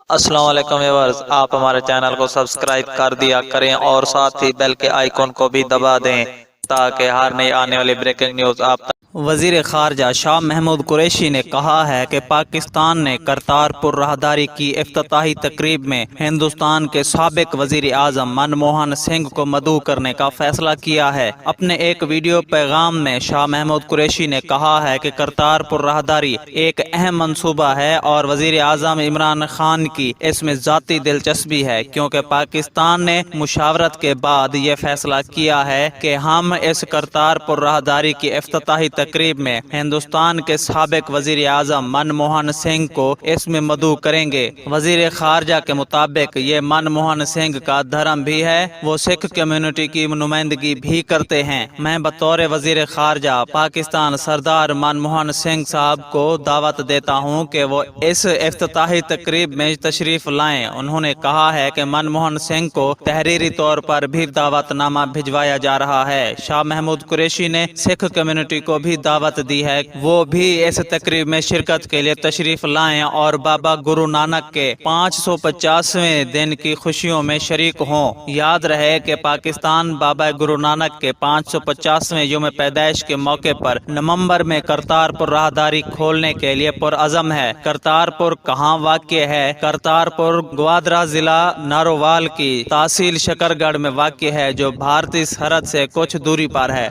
السلام علیکم ویورز، آپ ہمارے چینل کو سبسکرائب کر دیا کریں اور ساتھ ہی بیل کے آئیکن کو بھی دبا دیں تاکہ ہر نئی آنے والی بریکنگ نیوز آپ تک۔ وزیر خارجہ شاہ محمود قریشی نے کہا ہے کہ پاکستان نے کرتارپور راہداری کی افتتاحی تقریب میں ہندوستان کے سابق وزیر اعظم منموہن سنگھ کو مدعو کرنے کا فیصلہ کیا ہے۔ اپنے ایک ویڈیو پیغام میں شاہ محمود قریشی نے کہا ہے کہ کرتارپور راہداری ایک اہم منصوبہ ہے اور وزیر اعظم عمران خان کی اس میں ذاتی دلچسپی ہے، کیونکہ پاکستان نے مشاورت کے بعد یہ فیصلہ کیا ہے کہ ہم اس کرتارپور راہداری کی افتتاحی تقریب میں ہندوستان کے سابق وزیر اعظم منموہن سنگھ کو اس میں مدعو کریں گے۔ وزیر خارجہ کے مطابق یہ منموہن سنگھ کا دھرم بھی ہے، وہ سکھ کمیونٹی کی نمائندگی بھی کرتے ہیں۔ میں بطور وزیر خارجہ پاکستان سردار منموہن سنگھ صاحب کو دعوت دیتا ہوں کہ وہ اس افتتاحی تقریب میں تشریف لائیں۔ انہوں نے کہا ہے کہ منموہن سنگھ کو تحریری طور پر بھی دعوت نامہ بھجوایا جا رہا ہے۔ شاہ محمود قریشی نے سکھ کمیونٹی کو بھی دعوت دی ہے وہ بھی اس تقریب میں شرکت کے لیے تشریف لائیں اور بابا گرو نانک کے 550ویں دن کی خوشیوں میں شریک ہوں۔ یاد رہے کہ پاکستان بابا گرو نانک کے 550ویں یوم پیدائش کے موقع پر نومبر میں کرتارپور راہداری کھولنے کے لیے پرعزم ہے۔ کرتارپور کہاں واقع ہے؟ کرتارپور گوادرا ضلع نارووال کی تحصیل شکر گڑھ میں واقع ہے، جو بھارتی سرحد سے کچھ دوری پر ہے۔